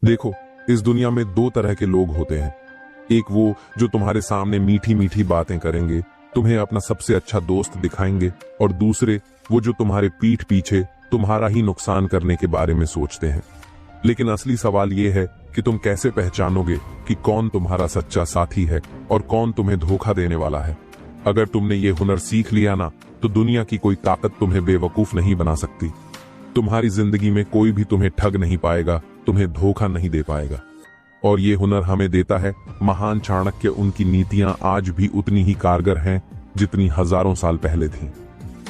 देखो, इस दुनिया में दो तरह के लोग होते हैं। एक वो जो तुम्हारे सामने मीठी मीठी बातें करेंगे, तुम्हें अपना सबसे अच्छा दोस्त दिखाएंगे, और दूसरे वो जो तुम्हारे पीठ पीछे तुम्हारा ही नुकसान करने के बारे में सोचते हैं। लेकिन असली सवाल ये है कि तुम कैसे पहचानोगे कि कौन तुम्हारा सच्चा साथी है और कौन तुम्हें धोखा देने वाला है। अगर तुमने ये हुनर सीख लिया ना, तो दुनिया की कोई ताकत तुम्हें बेवकूफ नहीं बना सकती। तुम्हारी जिंदगी में कोई भी तुम्हें ठग नहीं पाएगा, तुम्हें धोखा नहीं दे पाएगा। और ये हुनर हमें देता है महान चाणक्य। उनकी नीतियां आज भी उतनी ही कारगर हैं जितनी हजारों साल पहले थीं।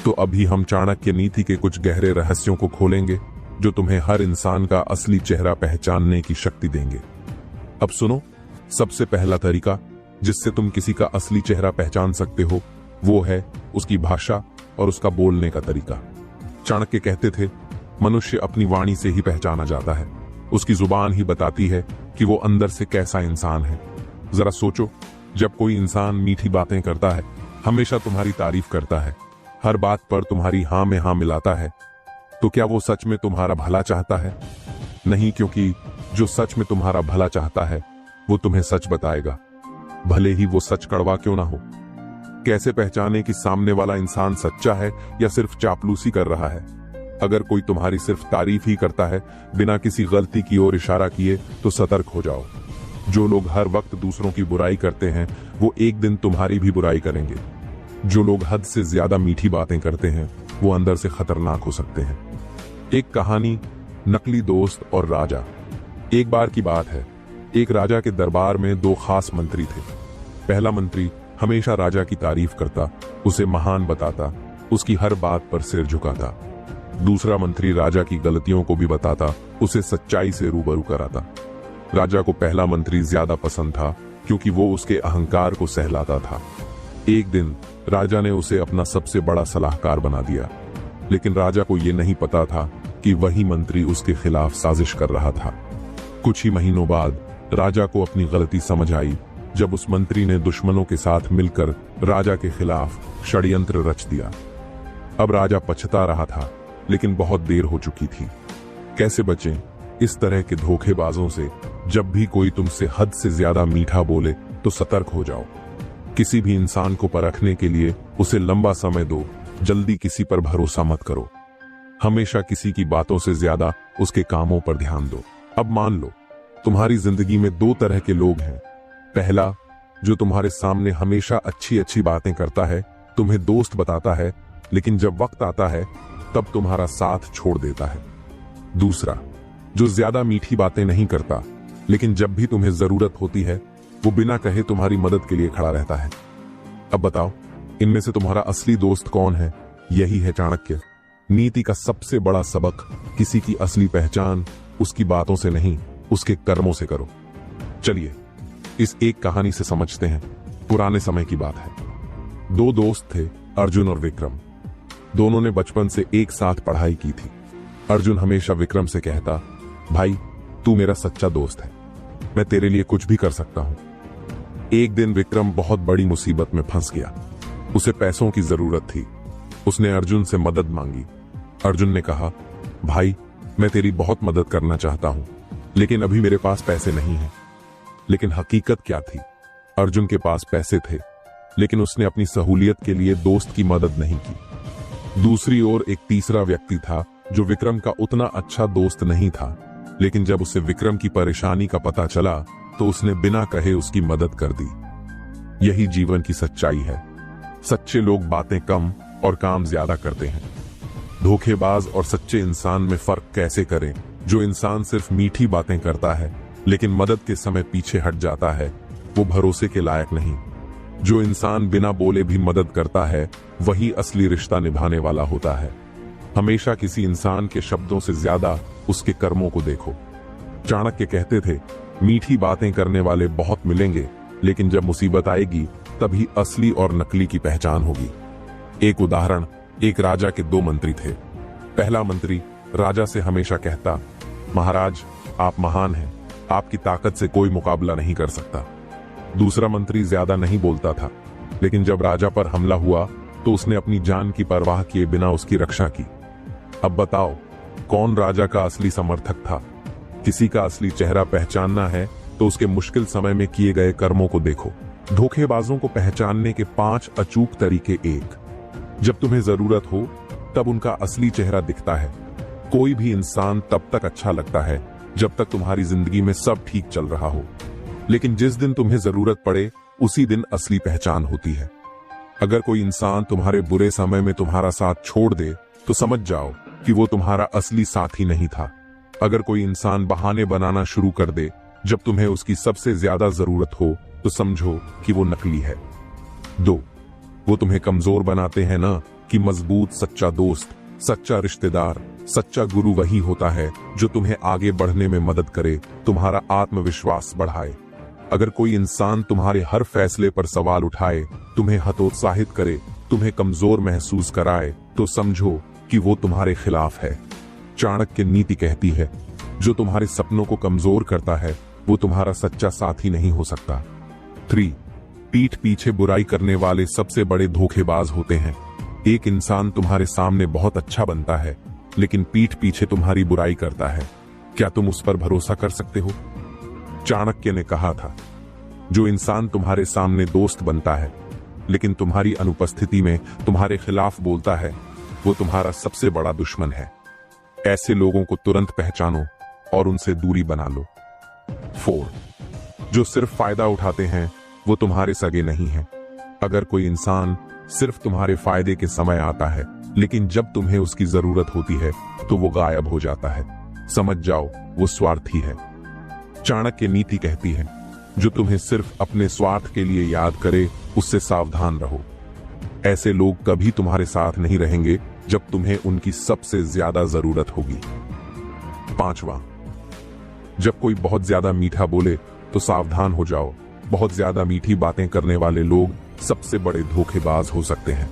तो अभी हम चाणक्य नीति के कुछ गहरे रहस्यों को खोलेंगे, जो तुम्हें हर इंसान का असली चेहरा पहचानने की शक्ति देंगे। अब सुनो, सबसे पहला तरीका जिससे तुम किसी का असली चेहरा पहचान सकते हो, वो है उसकी भाषा और उसका बोलने का तरीका। चाणक्य कहते थे, मनुष्य अपनी वाणी से ही पहचाना जाता है। उसकी जुबान ही बताती है कि वो अंदर से कैसा इंसान है। जरा सोचो, जब कोई इंसान मीठी बातें करता है, हमेशा तुम्हारी तारीफ करता है, हर बात पर तुम्हारी हाँ में हाँ मिलाता है, तो क्या वो सच में तुम्हारा भला चाहता है? नहीं, क्योंकि जो सच में तुम्हारा भला चाहता है वो तुम्हें सच बताएगा, भले ही वो सच कड़वा क्यों ना हो। कैसे पहचाने कि सामने वाला इंसान सच्चा है या सिर्फ चापलूसी कर रहा है? अगर कोई तुम्हारी सिर्फ तारीफ ही करता है बिना किसी गलती की ओर इशारा किए, तो सतर्क हो जाओ। जो लोग हर वक्त दूसरों की बुराई करते हैं, वो एक दिन तुम्हारी भी बुराई करेंगे। जो लोग हद से ज्यादा मीठी बातें करते हैं, वो अंदर से खतरनाक हो सकते हैं। एक कहानी, नकली दोस्त और राजा। एक बार की बात है, एक राजा के दरबार में दो खास मंत्री थे। पहला मंत्री हमेशा राजा की तारीफ करता, उसे महान बताता, उसकी हर बात पर सिर झुकाता। दूसरा मंत्री राजा की गलतियों को भी बताता, उसे सच्चाई से रूबरू कराता। राजा को पहला मंत्री ज्यादा पसंद था, क्योंकि वो उसके अहंकार को सहलाता था। एक दिन राजा ने उसे अपना सबसे बड़ा सलाहकार बना दिया, लेकिन राजा को यह नहीं पता था कि वही मंत्री उसके खिलाफ साजिश कर रहा था। कुछ ही महीनों बाद राजा को अपनी गलती समझ आई, जब उस मंत्री ने दुश्मनों के साथ मिलकर राजा के खिलाफ षड्यंत्र रच दिया। अब राजा पछता रहा था, लेकिन बहुत देर हो चुकी थी। कैसे बचें इस तरह के धोखेबाजों से? जब भी कोई तुमसे हद से ज्यादा मीठा बोले, तो सतर्क हो जाओ। किसी भी इंसान को परखने के लिए उसे लंबा समय दो, जल्दी किसी पर भरोसा मत करो। हमेशा किसी की बातों से ज्यादा उसके कामों पर ध्यान दो। अब मान लो, तुम्हारी जिंदगी में दो तरह के लोग हैं। पहला, जो तुम्हारे सामने हमेशा अच्छी अच्छी बातें करता है, तुम्हें दोस्त बताता है, लेकिन जब वक्त आता है तब तुम्हारा साथ छोड़ देता है। दूसरा, जो ज्यादा मीठी बातें नहीं करता, लेकिन जब भी तुम्हें जरूरत होती है वो बिना कहे तुम्हारी मदद के लिए खड़ा रहता है। अब बताओ, इनमें से तुम्हारा असली दोस्त कौन है? यही है चाणक्य नीति का सबसे बड़ा सबक। किसी की असली पहचान उसकी बातों से नहीं, उसके कर्मों से करो। चलिए इस एक कहानी से समझते हैं। पुराने समय की बात है। दो दोस्त थे, अर्जुन और विक्रम। दोनों ने बचपन से एक साथ पढ़ाई की थी। अर्जुन हमेशा विक्रम से कहता, भाई तू मेरा सच्चा दोस्त है, मैं तेरे लिए कुछ भी कर सकता हूं। एक दिन विक्रम बहुत बड़ी मुसीबत में फंस गया। उसे पैसों की जरूरत थी। उसने अर्जुन से मदद मांगी। अर्जुन ने कहा, भाई मैं तेरी बहुत मदद करना चाहता हूं, लेकिन अभी मेरे पास पैसे नहीं हैं। लेकिन हकीकत क्या थी? अर्जुन के पास पैसे थे, लेकिन उसने अपनी सहूलियत के लिए दोस्त की मदद नहीं की। दूसरी ओर एक तीसरा व्यक्ति था, जो विक्रम का उतना अच्छा दोस्त नहीं था, लेकिन जब उसे विक्रम की परेशानी का पता चला तो उसने बिना कहे उसकी मदद कर दी। यही जीवन की सच्चाई है। सच्चे लोग बातें कम और काम ज्यादा करते हैं। धोखेबाज और सच्चे इंसान में फर्क कैसे करें? जो इंसान सिर्फ मीठी बातें करता है लेकिन मदद के समय पीछे हट जाता है, वो भरोसे के लायक नहीं। जो इंसान बिना बोले भी मदद करता है, वही असली रिश्ता निभाने वाला होता है। हमेशा किसी इंसान के शब्दों से ज्यादा उसके कर्मों को देखो। चाणक्य कहते थे, मीठी बातें करने वाले बहुत मिलेंगे, लेकिन जब मुसीबत आएगी तभी असली और नकली की पहचान होगी। एक उदाहरण, एक राजा के दो मंत्री थे। पहला मंत्री राजा से हमेशा कहता, महाराज आप महान हैं, आपकी ताकत से कोई मुकाबला नहीं कर सकता। दूसरा मंत्री ज्यादा नहीं बोलता था, लेकिन जब राजा पर हमला हुआ तो उसने अपनी जान की परवाह किए बिना उसकी रक्षा की। अब बताओ, कौन राजा का असली समर्थक था? किसी का असली चेहरा पहचानना है तो उसके मुश्किल समय में किए गए कर्मों को देखो। धोखेबाजों को पहचानने के 5 अचूक तरीके। 1, जब तुम्हें जरूरत हो तब उनका असली चेहरा दिखता है। कोई भी इंसान तब तक अच्छा लगता है जब तक तुम्हारी जिंदगी में सब ठीक चल रहा हो, लेकिन जिस दिन तुम्हें जरूरत पड़े उसी दिन असली पहचान होती है। अगर कोई इंसान तुम्हारे बुरे समय में तुम्हारा साथ छोड़ दे तो समझ जाओ कि वो तुम्हारा असली साथी नहीं था। अगर कोई इंसान बहाने बनाना शुरू कर दे जब तुम्हें उसकी सबसे ज्यादा जरूरत हो तो समझो कि वो नकली है। 2, वो तुम्हें कमजोर बनाते हैं ना कि मजबूत सच्चा दोस्त, सच्चा रिश्तेदार, सच्चा गुरु वही होता है जो तुम्हें आगे बढ़ने में मदद करे, तुम्हारा आत्मविश्वास बढ़ाए। अगर कोई इंसान तुम्हारे हर फैसले पर सवाल उठाए, तुम्हें हतोत्साहित करे, तुम्हें कमजोर महसूस कराए, तो समझो कि वो तुम्हारे खिलाफ है। चाणक्य नीति कहती है, जो तुम्हारे सपनों को कमजोर करता है वो तुम्हारा सच्चा साथी नहीं हो सकता। 3, पीठ पीछे बुराई करने वाले सबसे बड़े धोखेबाज होते हैं। एक इंसान तुम्हारे सामने बहुत अच्छा बनता है लेकिन पीठ पीछे तुम्हारी बुराई करता है। क्या तुम उस पर भरोसा कर सकते हो? चाणक्य ने कहा था, जो इंसान तुम्हारे सामने दोस्त बनता है लेकिन तुम्हारी अनुपस्थिति में तुम्हारे खिलाफ बोलता है, वो तुम्हारा सबसे बड़ा दुश्मन है। ऐसे लोगों को तुरंत पहचानो और उनसे दूरी बना लो। 4, जो सिर्फ फायदा उठाते हैं वो तुम्हारे सगे नहीं हैं। अगर कोई इंसान सिर्फ तुम्हारे फायदे के समय आता है लेकिन जब तुम्हें उसकी जरूरत होती है तो वो गायब हो जाता है, समझ जाओ वो स्वार्थी है। चाणक्य नीति कहती है, जो तुम्हें सिर्फ अपने स्वार्थ के लिए याद करे उससे सावधान रहो। ऐसे लोग कभी तुम्हारे साथ नहीं रहेंगे जब तुम्हें उनकी सबसे ज्यादा जरूरत होगी। 5वां, जब कोई बहुत ज्यादा मीठा बोले तो सावधान हो जाओ। बहुत ज्यादा मीठी बातें करने वाले लोग सबसे बड़े धोखेबाज हो सकते हैं।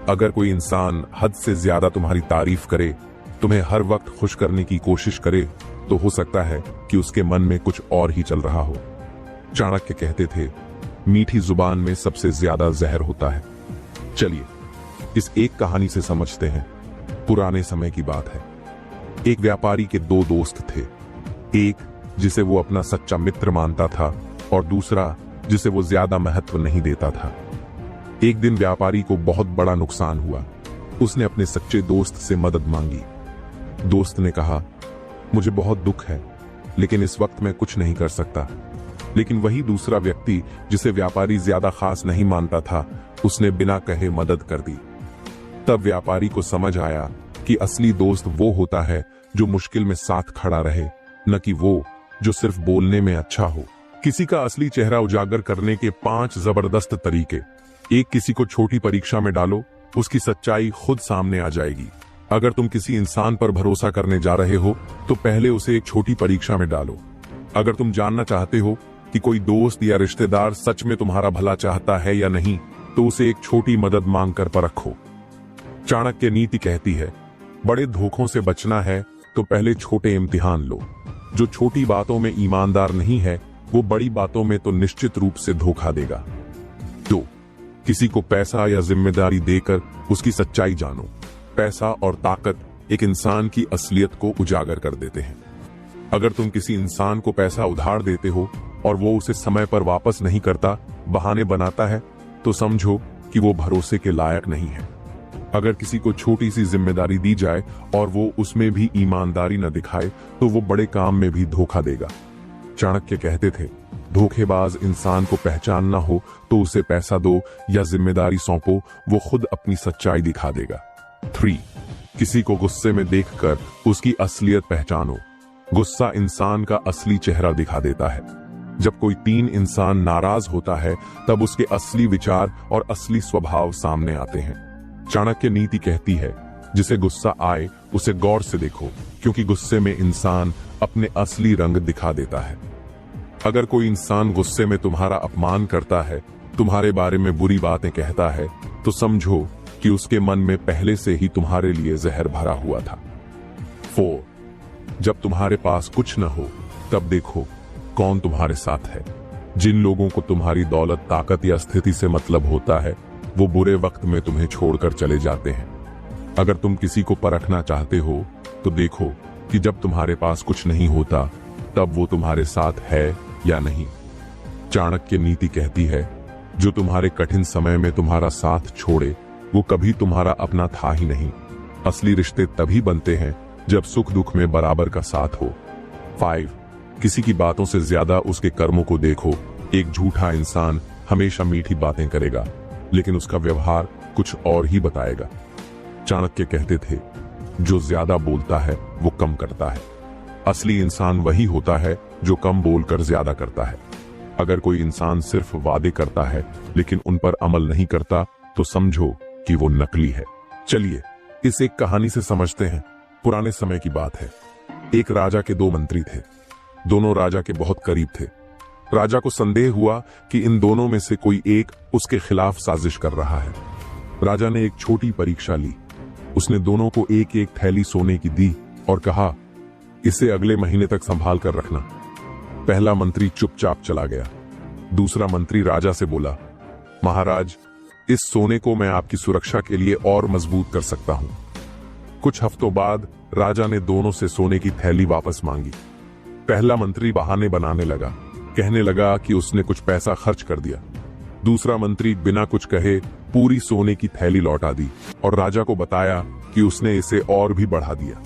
अगर कोई इंसान हद से ज्यादा तुम्हारी तारीफ करे, तुम्हें हर वक्त खुश करने की कोशिश करे, तो हो सकता है कि उसके मन में कुछ और ही चल रहा हो। चाणक्य कहते थे, मीठी जुबान में सबसे ज्यादा जहर होता है। चलिए इस एक कहानी से समझते हैं। पुराने समय की बात है। एक व्यापारी के 2 दोस्त थे, एक जिसे वो अपना सच्चा मित्र मानता था और दूसरा जिसे वो ज्यादा महत्व नहीं देता था। एक दिन व्यापारी को बहुत बड़ा नुकसान हुआ। उसने अपने सच्चे दोस्त से मदद मांगी। दोस्त ने कहा, मुझे बहुत दुख है लेकिन इस वक्त मैं कुछ नहीं कर सकता। लेकिन वही दूसरा व्यक्ति जिसे व्यापारी ज्यादा खास नहीं मानता था, उसने बिना कहे मदद कर दी। तब व्यापारी को समझ आया कि असली दोस्त वो होता है जो मुश्किल में साथ खड़ा रहे, न कि वो जो सिर्फ बोलने में अच्छा हो। किसी का असली चेहरा उजागर करने के 5 जबरदस्त तरीके। 1, किसी को छोटी परीक्षा में डालो, उसकी सच्चाई खुद सामने आ जाएगी। अगर तुम किसी इंसान पर भरोसा करने जा रहे हो तो पहले उसे एक छोटी परीक्षा में डालो। अगर तुम जानना चाहते हो कि कोई दोस्त या रिश्तेदार सच में तुम्हारा भला चाहता है या नहीं, तो उसे एक छोटी मदद मांग कर परखो। चाणक्य नीति कहती है, बड़े धोखों से बचना है तो पहले छोटे इम्तिहान लो। जो छोटी बातों में ईमानदार नहीं है वो बड़ी बातों में तो निश्चित रूप से धोखा देगा। 2, किसी को पैसा या जिम्मेदारी देकर उसकी सच्चाई जानो। पैसा और ताकत एक इंसान की असलियत को उजागर कर देते हैं। अगर तुम किसी इंसान को पैसा उधार देते हो और वो उसे समय पर वापस नहीं करता, बहाने बनाता है, तो समझो कि वो भरोसे के लायक नहीं है। अगर किसी को छोटी सी जिम्मेदारी दी जाए और वो उसमें भी ईमानदारी न दिखाए, तो वो बड़े काम में भी धोखा देगा। चाणक्य कहते थे, धोखेबाज इंसान को पहचानना हो तो उसे पैसा दो या जिम्मेदारी सौंपो, वो खुद अपनी सच्चाई दिखा देगा। 3, किसी को गुस्से में देखकर उसकी असलियत पहचानो। गुस्सा इंसान का असली चेहरा दिखा देता है। जब कोई 3 इंसान नाराज होता है तब उसके असली विचार और असली स्वभाव सामने आते हैं। चाणक्य नीति कहती है, जिसे गुस्सा आए उसे गौर से देखो, क्योंकि गुस्से में इंसान अपने असली रंग दिखा देता है। अगर कोई इंसान गुस्से में तुम्हारा अपमान करता है, तुम्हारे बारे में बुरी बातें कहता है, तो समझो कि उसके मन में पहले से ही तुम्हारे लिए जहर भरा हुआ था। 4, जब तुम्हारे पास कुछ न हो तब देखो कौन तुम्हारे साथ है। जिन लोगों को तुम्हारी दौलत, ताकत या स्थिति से मतलब होता है, वो बुरे वक्त में तुम्हें छोड़कर चले जाते हैं। अगर तुम किसी को परखना चाहते हो तो देखो कि जब तुम्हारे पास कुछ नहीं होता तब वो तुम्हारे साथ है या नहीं। चाणक्य नीति कहती है, जो तुम्हारे कठिन समय में तुम्हारा साथ छोड़े वो कभी तुम्हारा अपना था ही नहीं। असली रिश्ते तभी बनते हैं जब सुख दुख में बराबर का साथ हो। 5. किसी की बातों से ज्यादा उसके कर्मों को देखो। एक झूठा इंसान हमेशा मीठी बातें करेगा लेकिन उसका व्यवहार कुछ और ही बताएगा। चाणक्य कहते थे, जो ज्यादा बोलता है वो कम करता है। असली इंसान वही होता है जो कम बोलकर ज्यादा करता है। अगर कोई इंसान सिर्फ वादे करता है लेकिन उन पर अमल नहीं करता तो समझो कि वो नकली है। चलिए इस एक कहानी से समझते हैं। पुराने समय की बात है। एक राजा के 2 मंत्री थे। दोनों राजा के बहुत करीब थे। राजा को संदेह हुआ कि इन दोनों में से कोई एक उसके खिलाफ साजिश कर रहा है। राजा ने एक छोटी परीक्षा ली। उसने दोनों को एक एक थैली सोने की दी और कहा, इसे अगले महीने तक संभाल कर रखना। पहला मंत्री चुपचाप चला गया। दूसरा मंत्री राजा से बोला, महाराज, इस सोने को मैं आपकी सुरक्षा के लिए और मजबूत कर सकता हूं। कुछ हफ्तों बाद राजा ने दोनों से सोने की थैली वापस मांगी। पहला मंत्री बहाने बनाने लगा, कहने लगा कि उसने कुछ पैसा खर्च कर दिया। दूसरा मंत्री बिना कुछ कहे पूरी सोने की थैली लौटा दी और राजा को बताया कि उसने इसे और भी बढ़ा दिया।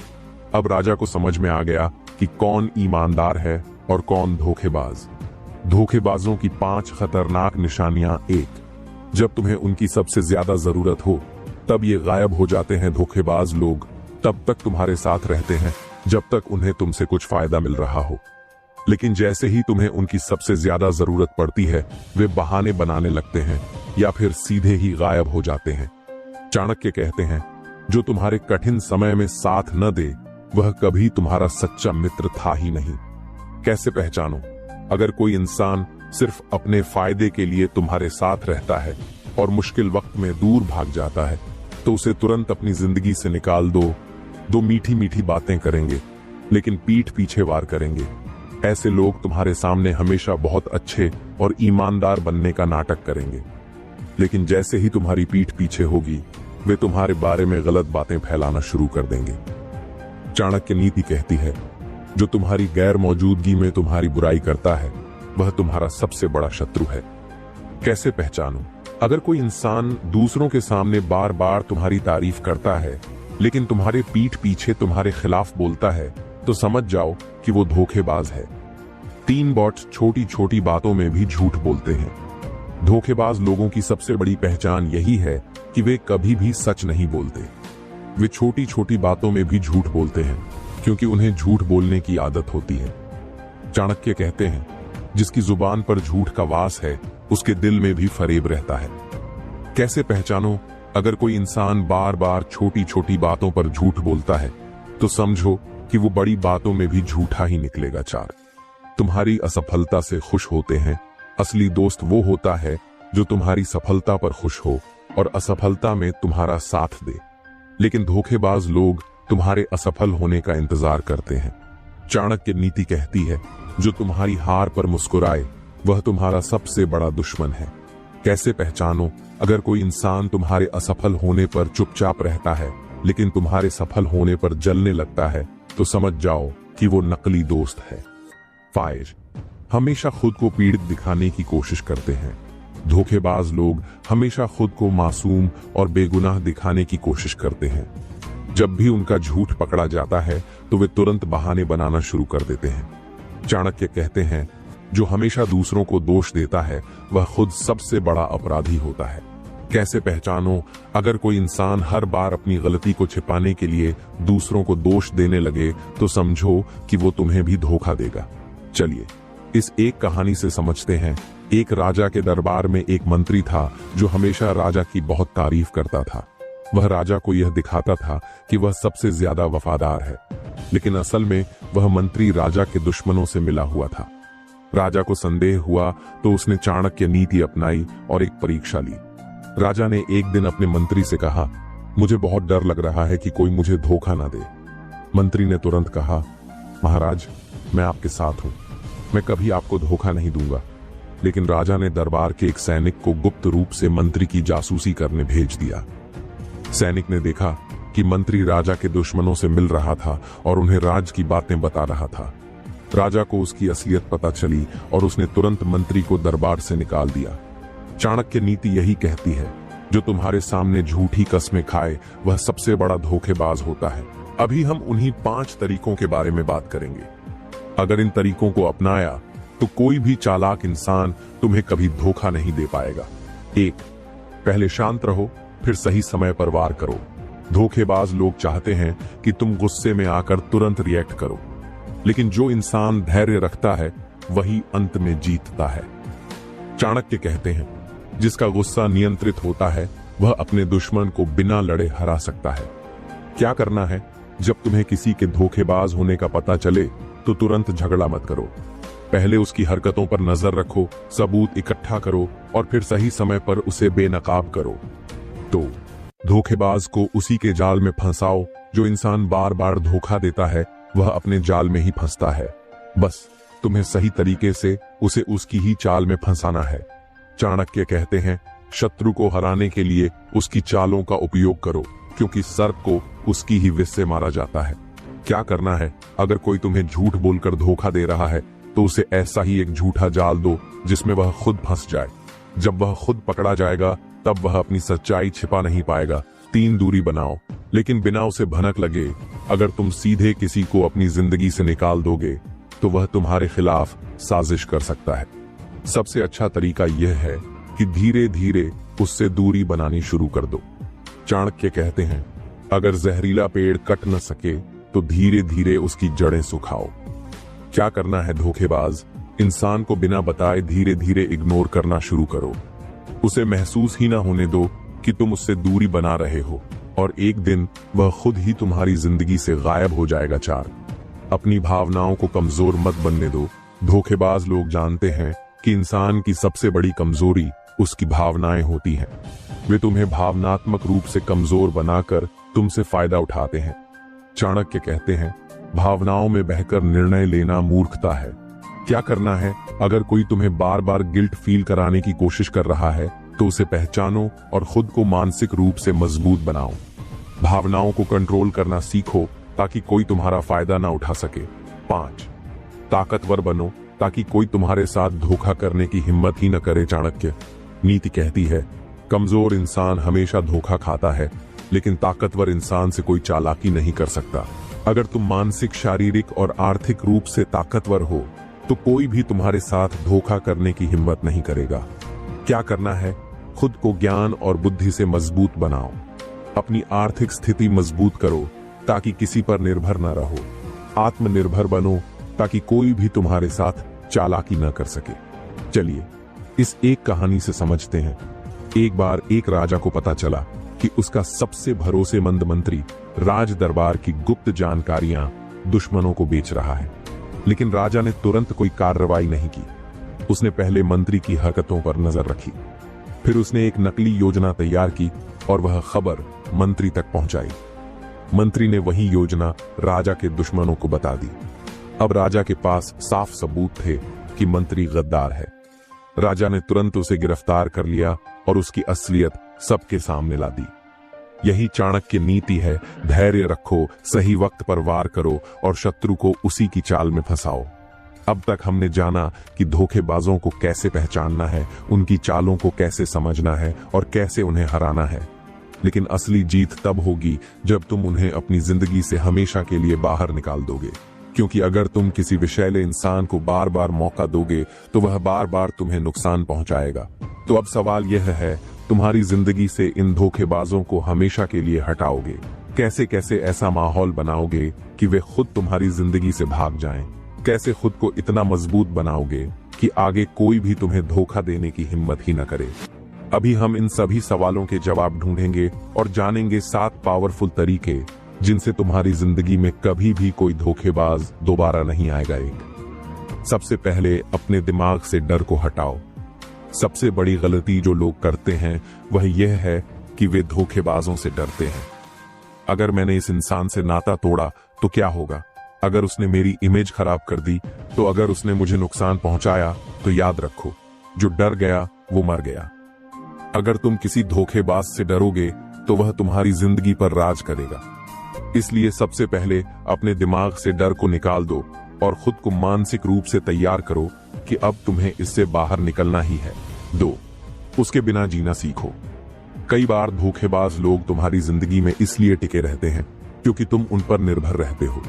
अब राजा को समझ में आ गया कि कौन ईमानदार है और कौन धोखेबाज। धोखेबाजों की 5 खतरनाक निशानियां। 1. जब तुम्हें उनकी सबसे ज्यादा जरूरत हो तब ये गायब हो जाते हैं। धोखेबाज लोग तब तक तुम्हारे साथ रहते हैं जब तक उन्हें तुमसे कुछ फायदा मिल रहा हो, लेकिन जैसे ही तुम्हें उनकी सबसे ज्यादा जरूरत पड़ती है वे बहाने बनाने लगते हैं या फिर सीधे ही गायब हो जाते हैं। चाणक्य कहते हैं, जो तुम्हारे कठिन समय में साथ न दे वह कभी तुम्हारा सच्चा मित्र था ही नहीं। कैसे पहचानो? अगर कोई इंसान सिर्फ अपने फायदे के लिए तुम्हारे साथ रहता है और मुश्किल वक्त में दूर भाग जाता है तो उसे तुरंत अपनी जिंदगी से निकाल दो। दो मीठी मीठी बातें करेंगे लेकिन पीठ पीछे वार करेंगे। ऐसे लोग तुम्हारे सामने हमेशा बहुत अच्छे और ईमानदार बनने का नाटक करेंगे, लेकिन जैसे ही तुम्हारी पीठ पीछे होगी वे तुम्हारे बारे में गलत बातें फैलाना शुरू कर देंगे। चाणक्य नीति कहती है, जो तुम्हारी गैर मौजूदगी में तुम्हारी बुराई करता है वह तुम्हारा सबसे बड़ा शत्रु है। कैसे पहचानो? अगर कोई इंसान दूसरों के सामने बार बार तुम्हारी तारीफ करता है लेकिन तुम्हारे पीठ पीछे तुम्हारे खिलाफ बोलता है तो समझ जाओ कि वो धोखेबाज है। 3 बॉट छोटी छोटी बातों में भी झूठ बोलते हैं। धोखेबाज लोगों की सबसे बड़ी पहचान यही है कि वे कभी भी सच नहीं बोलते। वे छोटी छोटी बातों में भी झूठ बोलते हैं क्योंकि उन्हें झूठ बोलने की आदत होती है। चाणक्य कहते हैं, जिसकी जुबान पर झूठ का वास है उसके दिल में भी फरेब रहता है। कैसे पहचानो? अगर कोई इंसान बार बार छोटी छोटी बातों पर झूठ बोलता है तो समझो कि वो बड़ी बातों में भी झूठा ही निकलेगा। 4. तुम्हारी असफलता से खुश होते हैं। असली दोस्त वो होता है जो तुम्हारी सफलता पर खुश हो और असफलता में तुम्हारा साथ दे, लेकिन धोखेबाज लोग तुम्हारे असफल होने का इंतजार करते हैं। चाणक्य नीति कहती है, जो तुम्हारी हार पर मुस्कुराए वह तुम्हारा सबसे बड़ा दुश्मन है। कैसे पहचानो? अगर कोई इंसान तुम्हारे असफल होने पर चुपचाप रहता है लेकिन तुम्हारे सफल होने पर जलने लगता है तो समझ जाओ कि वो नकली दोस्त है। 5. हमेशा खुद को पीड़ित दिखाने की कोशिश करते हैं। धोखेबाज लोग हमेशा खुद को मासूम और बेगुनाह दिखाने की कोशिश करते हैं। जब भी उनका झूठ पकड़ा जाता है तो वे तुरंत बहाने बनाना शुरू कर देते हैं। चाणक्य कहते हैं, जो हमेशा दूसरों को दोष देता है वह खुद सबसे बड़ा अपराधी होता है। कैसे पहचानो? अगर कोई इंसान हर बार अपनी गलती को छिपाने के लिए दूसरों को दोष देने लगे तो समझो कि वो तुम्हें भी धोखा देगा। चलिए इस एक कहानी से समझते हैं। एक राजा के दरबार में एक मंत्री था जो हमेशा राजा की बहुत तारीफ करता था। वह राजा को यह दिखाता था कि वह सबसे ज्यादा वफादार है, लेकिन असल में वह मंत्री राजा के दुश्मनों से मिला हुआ था। राजा को संदेह हुआ तो उसने चाणक्य नीति अपनाई और एक परीक्षा ली। राजा ने एक दिन अपने मंत्री से कहा, मुझे बहुत डर लग रहा है कि कोई मुझे धोखा ना दे। मंत्री ने तुरंत कहा, महाराज, मैं आपके साथ हूं, मैं कभी आपको धोखा नहीं दूंगा। लेकिन राजा ने दरबार के एक सैनिक को गुप्त रूप से मंत्री की जासूसी करने भेज दिया। सैनिक ने देखा कि मंत्री राजा के दुश्मनों से मिल रहा था और उन्हें राज की बातें बता रहा था। राजा को उसकी असलियत पता चली और उसने तुरंत मंत्री को दरबार से निकाल दिया। चाणक्य नीति यही कहती है, जो तुम्हारे सामने झूठी कस्में खाए वह सबसे बड़ा धोखेबाज होता है। अभी हम उन्हीं 5 तरीकों के बारे में बात करेंगे। अगर इन तरीकों को अपनाया तो कोई भी चालाक इंसान तुम्हें कभी धोखा नहीं दे पाएगा। 1. पहले शांत रहो, फिर सही समय पर वार करो। धोखेबाज लोग चाहते हैं कि तुम गुस्से में आकर तुरंत रिएक्ट करो, लेकिन जो इंसान धैर्य रखता है वही अंत में जीतता है। चाणक्य कहते हैं, जिसका गुस्सा नियंत्रित होता है वह अपने दुश्मन को बिना लड़े हरा सकता है। क्या करना है? जब तुम्हें किसी के धोखेबाज होने का पता चले तो तुरंत झगड़ा मत करो। पहले उसकी हरकतों पर नजर रखो, सबूत इकट्ठा करो और फिर सही समय पर उसे बेनकाब करो। तो धोखेबाज को उसी के जाल में फंसाओ। जो इंसान बार बार धोखा देता है वह अपने जाल में ही फंसता है। बस तुम्हें सही तरीके से उसे उसकी ही चाल में फंसाना है। चाणक्य कहते हैं, शत्रु को हराने के लिए उसकी चालों का उपयोग करो, क्योंकि सर्प को उसकी ही विष से मारा जाता है। क्या करना है? अगर कोई तुम्हें झूठ बोलकर धोखा दे रहा है तो उसे ऐसा ही एक झूठा जाल दो जिसमें वह खुद फंस जाए। जब वह खुद पकड़ा जाएगा तब वह अपनी सच्चाई छिपा नहीं पाएगा। 3 दूरी बनाओ, लेकिन बिना उसे भनक लगे। अगर तुम सीधे किसी को अपनी जिंदगी से निकाल दोगे तो वह तुम्हारे खिलाफ साजिश कर सकता है। सबसे अच्छा तरीका यह है कि धीरे धीरे उससे दूरी बनानी शुरू कर दो। चाणक्य कहते हैं, अगर जहरीला पेड़ कट न सके तो धीरे धीरे उसकी जड़ें सुखाओ। क्या करना है? धोखेबाज इंसान को बिना बताए धीरे धीरे इग्नोर करना शुरू करो। उसे महसूस ही ना होने दो कि तुम उससे दूरी बना रहे हो, और एक दिन वह खुद ही तुम्हारी जिंदगी से गायब हो जाएगा। 4. अपनी भावनाओं को कमजोर मत बनने दो। धोखेबाज लोग जानते हैं कि इंसान की सबसे बड़ी कमजोरी उसकी भावनाएं होती हैं। वे तुम्हें भावनात्मक रूप से कमजोर बनाकर तुमसे फायदा उठाते हैं। चाणक्य कहते हैं, भावनाओं में बहकर निर्णय लेना मूर्खता है। क्या करना है? अगर कोई तुम्हें बार बार गिल्ट फील कराने की कोशिश कर रहा है तो उसे पहचानो और खुद को मानसिक रूप से मजबूत बनाओ। भावनाओं को कंट्रोल करना सीखो ताकि कोई तुम्हारा फायदा ना उठा सके। 5. ताकतवर बनो ताकि कोई तुम्हारे साथ धोखा करने की हिम्मत ही न करे। चाणक्य नीति कहती है, कमजोर इंसान हमेशा धोखा खाता है, लेकिन ताकतवर इंसान से कोई चालाकी नहीं कर सकता। अगर तुम मानसिक, शारीरिक और आर्थिक रूप से ताकतवर हो तो कोई भी तुम्हारे साथ धोखा करने की हिम्मत नहीं करेगा। क्या करना है? खुद को ज्ञान और बुद्धि से मजबूत बनाओ। अपनी आर्थिक स्थिति मजबूत करो ताकि किसी पर निर्भर न रहो। आत्मनिर्भर बनो ताकि कोई भी तुम्हारे साथ चालाकी न कर सके। चलिए इस एक कहानी से समझते हैं। एक बार एक राजा को पता चला कि उसका सबसे भरोसेमंद मंत्री राज दरबार की गुप्त जानकारियां दुश्मनों को बेच रहा है, लेकिन राजा ने तुरंत कोई कार्रवाई नहीं की। उसने पहले मंत्री की हरकतों पर नजर रखी, फिर उसने एक नकली योजना तैयार की और वह खबर मंत्री तक पहुंचाई। मंत्री ने वही योजना राजा के दुश्मनों को बता दी। अब राजा के पास साफ सबूत थे कि मंत्री गद्दार है। राजा ने तुरंत उसे गिरफ्तार कर लिया और उसकी असलियत सबके सामने ला दी। यही चाणक्य नीति है, धैर्य रखो, सही वक्त पर वार करो और शत्रु को उसी की चाल में फंसाओ। अब तक हमने जाना कि धोखेबाजों को कैसे पहचानना है, उनकी चालों को कैसे समझना है और कैसे उन्हें हराना है। लेकिन असली जीत तब होगी जब तुम उन्हें अपनी जिंदगी से हमेशा के लिए बाहर निकाल दोगे, क्योंकि अगर तुम किसी विषैले इंसान को बार बार मौका दोगे तो वह बार बार तुम्हें नुकसान पहुंचाएगा। तो अब सवाल यह है, तुम्हारी जिंदगी से इन धोखेबाजों को हमेशा के लिए हटाओगे? कैसे कैसे ऐसा माहौल बनाओगे कि वे खुद तुम्हारी जिंदगी से भाग जाएं? कैसे खुद को इतना मजबूत बनाओगे कि आगे कोई भी तुम्हें धोखा देने की हिम्मत ही न करे? अभी हम इन सभी सवालों के जवाब ढूंढेंगे और जानेंगे 7 पावरफुल तरीके जिनसे तुम्हारी जिंदगी में कभी भी कोई धोखेबाज दोबारा नहीं आएगा। सबसे पहले अपने दिमाग से डर को हटाओ। सबसे बड़ी गलती जो लोग करते हैं वह यह है कि वे धोखेबाजों से डरते हैं। अगर मैंने इस इंसान से नाता तोड़ा तो क्या होगा? अगर उसने मेरी इमेज खराब कर दी, तो अगर उसने मुझे नुकसान पहुंचाया, तो याद रखो, जो डर गया वो मर गया। अगर तुम किसी धोखेबाज से डरोगे तो वह तुम्हारी जिंदगी पर राज करेगा। इसलिए सबसे पहले अपने दिमाग से डर को निकाल दो और खुद को मानसिक रूप से तैयार करो कि अब तुम्हें इससे बाहर निकलना ही है। 2. उसके बिना जीना सीखो। कई बार धोखेबाज लोग तुम्हारी जिंदगी में इसलिए टिके रहते हैं क्योंकि तुम उन पर निर्भर रहते हो,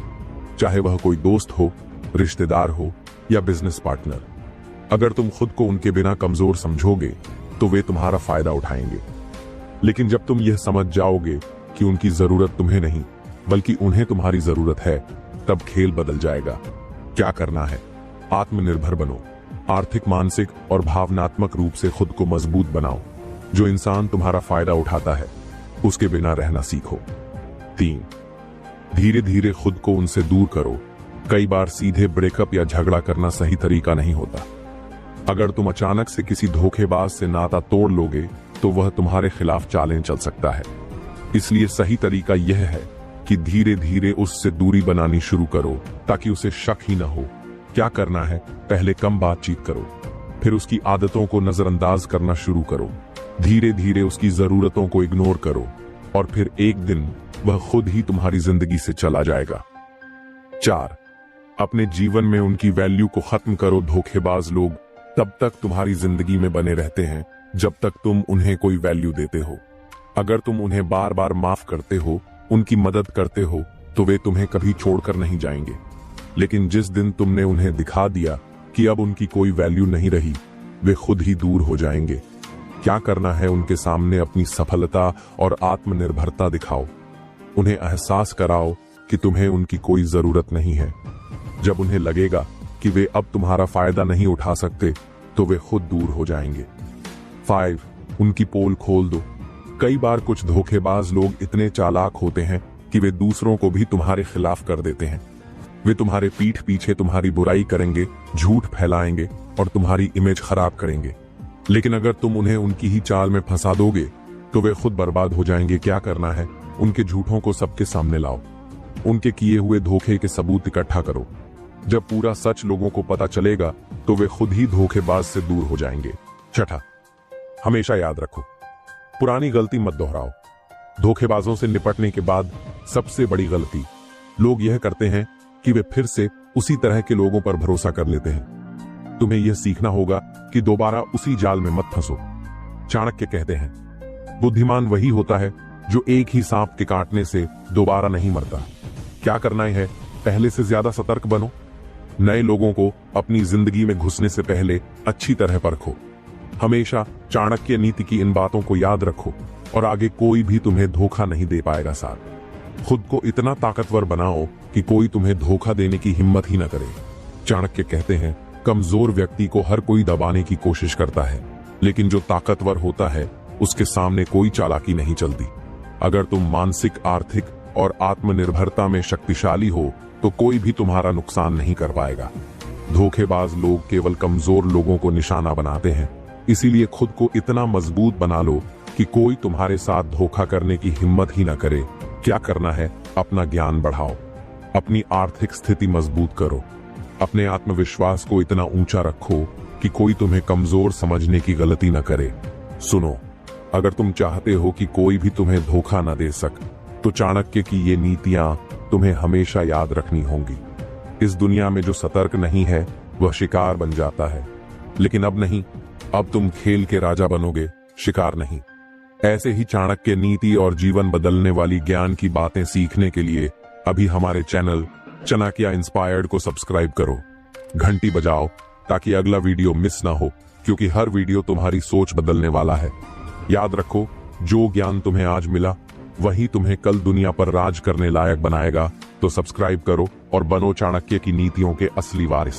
चाहे वह कोई दोस्त हो, रिश्तेदार हो या बिजनेस पार्टनर। अगर तुम खुद को उनके बिना कमजोर समझोगे तो वे तुम्हारा फायदा उठाएंगे, लेकिन जब तुम यह समझ जाओगे कि उनकी जरूरत तुम्हें नहीं बल्कि उन्हें तुम्हारी जरूरत है, तब खेल बदल जाएगा। क्या करना है? आत्मनिर्भर बनो। आर्थिक, मानसिक और भावनात्मक रूप से खुद को मजबूत बनाओ। जो इंसान तुम्हारा फायदा उठाता है उसके बिना रहना सीखो। 3. धीरे धीरे खुद को उनसे दूर करो। कई बार सीधे ब्रेकअप या झगड़ा करना सही तरीका नहीं होता। अगर तुम अचानक से किसी धोखेबाज से नाता तोड़ लोगे तो वह तुम्हारे खिलाफ चालें चल सकता है। इसलिए सही तरीका यह है कि धीरे धीरे उससे दूरी बनानी शुरू करो ताकि उसे शक ही न हो। क्या करना है? पहले कम बातचीत करो, फिर उसकी आदतों को नजरअंदाज करना शुरू करो। धीरे धीरे उसकी जरूरतों को इग्नोर करो और फिर एक दिन वह खुद ही तुम्हारी जिंदगी से चला जाएगा। 4. अपने जीवन में उनकी वैल्यू को खत्म करो। धोखेबाज लोग तब तक तुम्हारी जिंदगी में बने रहते हैं जब तक तुम उन्हें कोई वैल्यू देते हो। अगर तुम उन्हें बार बार माफ करते हो, उनकी मदद करते हो, तो वे तुम्हें कभी छोड़कर नहीं जाएंगे। लेकिन जिस दिन तुमने उन्हें दिखा दिया कि अब उनकी कोई वैल्यू नहीं रही, वे खुद ही दूर हो जाएंगे। क्या करना है? उनके सामने अपनी सफलता और आत्मनिर्भरता दिखाओ। उन्हें एहसास कराओ कि तुम्हें उनकी कोई जरूरत नहीं है। जब उन्हें लगेगा कि वे अब तुम्हारा फायदा नहीं उठा सकते, तो वे खुद दूर हो जाएंगे। 5. उनकी पोल खोल दो। कई बार कुछ धोखेबाज लोग इतने चालाक होते हैं कि वे दूसरों को भी तुम्हारे खिलाफ कर देते हैं। वे तुम्हारे पीठ पीछे तुम्हारी बुराई करेंगे, झूठ फैलाएंगे और तुम्हारी इमेज खराब करेंगे। लेकिन अगर तुम उन्हें उनकी ही चाल में फंसा दोगे तो वे खुद बर्बाद हो जाएंगे। क्या करना है? उनके झूठों को सबके सामने लाओ। उनके किए हुए धोखे के सबूत इकट्ठा करो। जब पूरा सच लोगों को पता चलेगा तो वे खुद ही धोखेबाज से दूर हो जाएंगे। 6. हमेशा याद रखो, पुरानी गलती मत दोहराओ। धोखेबाजों से निपटने के बाद सबसे बड़ी गलती लोग यह करते हैं कि वे फिर से उसी तरह के लोगों पर भरोसा कर लेते हैं। तुम्हें यह सीखना होगा कि दोबारा उसी जाल में मत फंसो। चाणक्य कहते हैं, बुद्धिमान वही होता है जो एक ही सांप के काटने से दोबारा नहीं मरता। क्या करना है? पहले से ज्यादा सतर्क बनो। नए लोगों को अपनी जिंदगी में घुसने से पहले अच्छी तरह परखो। हमेशा चाणक्य नीति की इन बातों को याद रखो और आगे कोई भी तुम्हें धोखा नहीं दे पाएगा। साथ खुद को इतना ताकतवर बनाओ कि कोई तुम्हें धोखा देने की हिम्मत ही न करे। चाणक्य कहते हैं, कमजोर व्यक्ति को हर कोई दबाने की कोशिश करता है, लेकिन जो ताकतवर होता है उसके सामने कोई चालाकी नहीं चलती। अगर तुम मानसिक, आर्थिक और आत्मनिर्भरता में शक्तिशाली हो तो कोई भी तुम्हारा नुकसान नहीं कर पाएगा। धोखेबाज लोग केवल कमजोर लोगों को निशाना बनाते हैं, इसीलिए खुद को इतना मजबूत बना लो कि कोई तुम्हारे साथ धोखा करने की हिम्मत ही न करे। क्या करना है? अपना ज्ञान बढ़ाओ, अपनी आर्थिक स्थिति मजबूत करो, अपने आत्मविश्वास को इतना ऊंचा रखो कि कोई तुम्हें कमजोर समझने की गलती न करे। सुनो, अगर तुम चाहते हो कि कोई भी तुम्हें धोखा न दे सके, तो चाणक्य की ये नीतियां तुम्हें हमेशा याद रखनी होंगी। इस दुनिया में जो सतर्क नहीं है वह शिकार बन जाता है, लेकिन अब नहीं, अब तुम खेल के राजा बनोगे, शिकार नहीं। ऐसे ही चाणक्य नीति और जीवन बदलने वाली ज्ञान की बातें सीखने के लिए अभी हमारे चैनल चाणक्य इंस्पायर्ड को सब्सक्राइब करो, घंटी बजाओ ताकि अगला वीडियो मिस ना हो, क्योंकि हर वीडियो तुम्हारी सोच बदलने वाला है। याद रखो, जो ज्ञान तुम्हें आज मिला वही तुम्हें कल दुनिया पर राज करने लायक बनाएगा। तो सब्सक्राइब करो और बनो चाणक्य की नीतियों के असली वारिस।